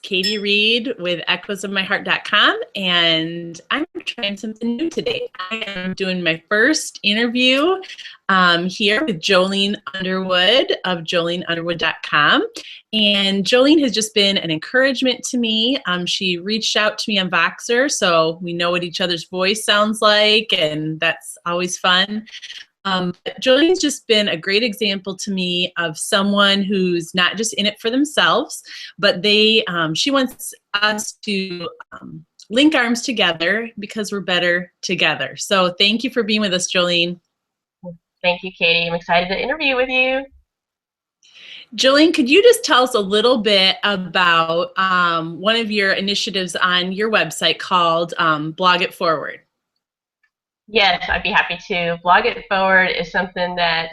Katie Reed with echoesofmyheart.com, and I'm trying something new today. I am doing my first interview here with Jolene Underwood of JoleneUnderwood.com, and Jolene has just been an encouragement to me. She reached out to me on Voxer, so we know what each other's voice sounds like, and that's always fun. But Jolene's just been a great example to me of someone who's not just in it for themselves, but she wants us to link arms together because we're better together. So thank you for being with us, Jolene. Thank you, Katie. I'm excited to interview with you. Jolene, could you just tell us a little bit about one of your initiatives on your website called Blog It Forward? Yes, I'd be happy to. Blog It Forward is something that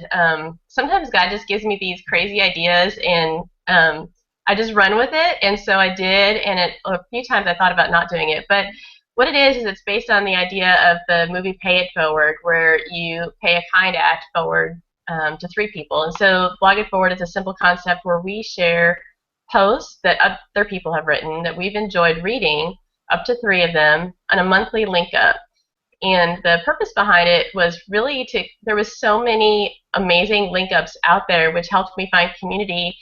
sometimes God just gives me these crazy ideas, and I just run with it. And so I did, and a few times I thought about not doing it. But what it is it's based on the idea of the movie Pay It Forward, where you pay a kind act forward to 3 people. And so Blog It Forward is a simple concept where we share posts that other people have written that we've enjoyed reading, up to 3 of them, on a monthly link up. And the purpose behind it was really there was so many amazing link ups out there, which helped me find community.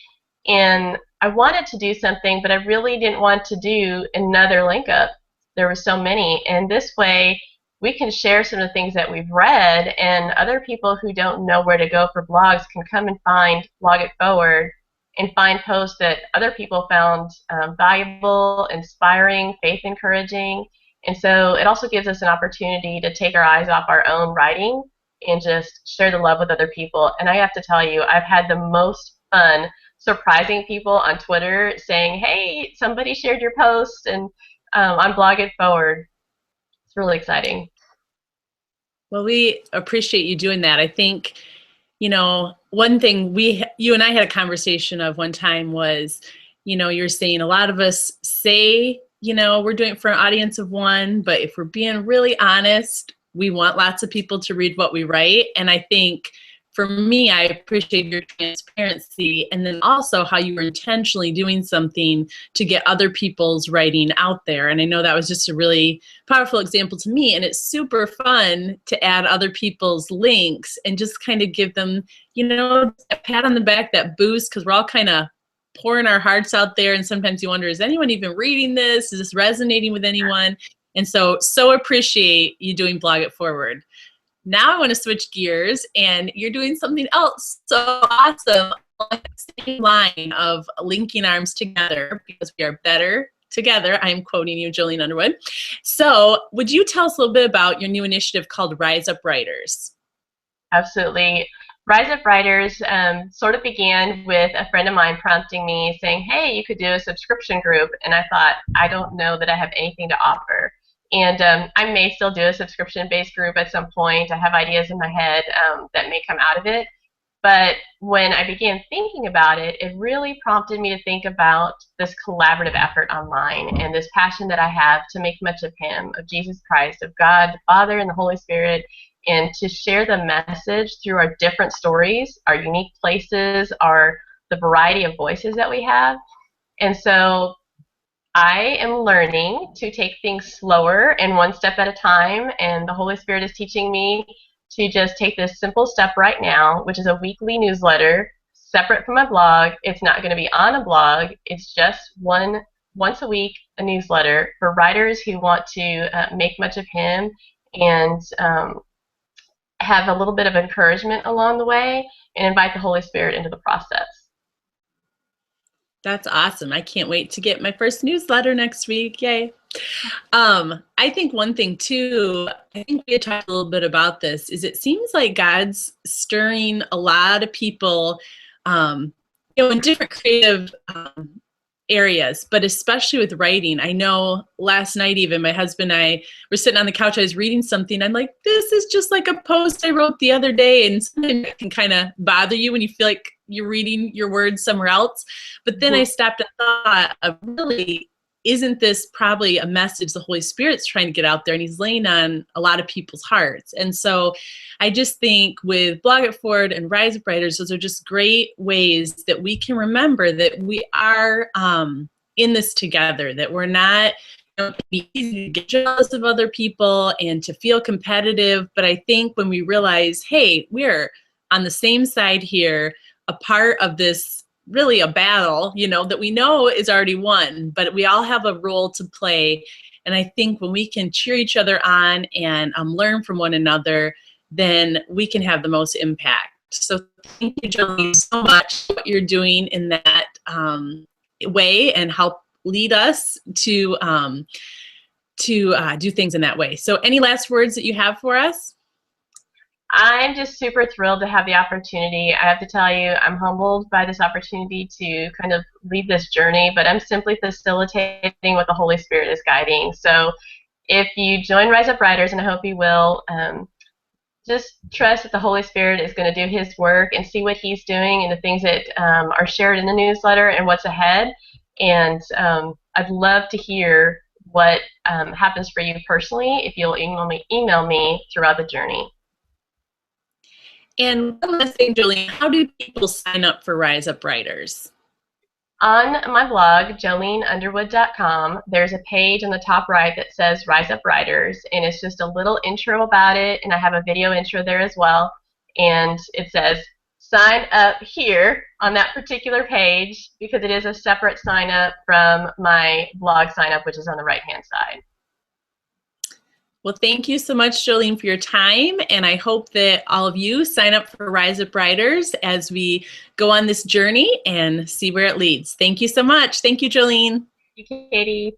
And I wanted to do something, but I really didn't want to do another link up. There were so many. And this way, we can share some of the things that we've read, and other people who don't know where to go for blogs can come and find Blog It Forward and find posts that other people found valuable, inspiring, faith encouraging. And so it also gives us an opportunity to take our eyes off our own writing and just share the love with other people. And I have to tell you, I've had the most fun surprising people on Twitter saying, hey, somebody shared your post and on Blog It Forward. It's really exciting. Well, we appreciate you doing that. I think, one thing you and I had a conversation of one time was, you're saying a lot of us say, we're doing it for an audience of 1, but if we're being really honest, we want lots of people to read what we write. And I think for me, I appreciate your transparency, and then also how you were intentionally doing something to get other people's writing out there. And I know that was just a really powerful example to me, and it's super fun to add other people's links and just kind of give them, a pat on the back, that boost, because we're all kind of pouring our hearts out there, and sometimes you wonder, is anyone even reading this? Is this resonating with anyone? And so appreciate you doing Blog It Forward. Now I want to switch gears, and you're doing something else so awesome, on the same line of linking arms together because we are better together. I'm quoting you, Jolene Underwood. So would you tell us a little bit about your new initiative called Rise Up Writers? Absolutely. Rise Up Writers sort of began with a friend of mine prompting me, saying, hey, you could do a subscription group. And I thought, I don't know that I have anything to offer. And I may still do a subscription-based group at some point. I have ideas in my head that may come out of it. But when I began thinking about it, it really prompted me to think about this collaborative effort online and this passion that I have to make much of Him, of Jesus Christ, of God, the Father, and the Holy Spirit, and to share the message through our different stories, our unique places, the variety of voices that we have. And so I am learning to take things slower and 1 step at a time, and the Holy Spirit is teaching me to just take this simple step right now, which is a weekly newsletter separate from my blog. It's not going to be on a blog. It's just once a week, a newsletter for writers who want to make much of Him and have a little bit of encouragement along the way and invite the Holy Spirit into the process. That's awesome. I can't wait to get my first newsletter next week. Yay. I think one thing too, I think we had talked a little bit about this, is it seems like God's stirring a lot of people, in different creative areas, but especially with writing. I know last night even my husband and I were sitting on the couch, I was reading something, I'm like, this is just like a post I wrote the other day, and something that can kind of bother you when you feel like you're reading your words somewhere else. But then I stopped and thought, really, isn't this probably a message the Holy Spirit's trying to get out there, and He's laying on a lot of people's hearts? And so I just think with Blog It Forward and Rise Up Writers, those are just great ways that we can remember that we are in this together, that we're not, it can be easy to get jealous of other people and to feel competitive. But I think when we realize, hey, we're on the same side here, a part of this, really a battle, that we know is already won, but we all have a role to play. And I think when we can cheer each other on and learn from one another, then we can have the most impact. So thank you, Jolene, so much for what you're doing in that way, and help lead us to do things in that way. So any last words that you have for us? I'm just super thrilled to have the opportunity. I have to tell you, I'm humbled by this opportunity to kind of lead this journey, but I'm simply facilitating what the Holy Spirit is guiding. So if you join Rise Up Riders, and I hope you will, just trust that the Holy Spirit is going to do His work and see what He's doing and the things that are shared in the newsletter and what's ahead. And I'd love to hear what happens for you personally if you'll email me throughout the journey. And one last thing, Jolene, how do people sign up for Rise Up Riders? On my blog, joleneunderwood.com, there's a page on the top right that says Rise Up Riders, and it's just a little intro about it, and I have a video intro there as well, and it says sign up here on that particular page, because it is a separate sign up from my blog sign up, which is on the right-hand side. Well, thank you so much, Jolene, for your time, and I hope that all of you sign up for Rise Up Riders as we go on this journey and see where it leads. Thank you so much. Thank you, Jolene. Thank you, Katie.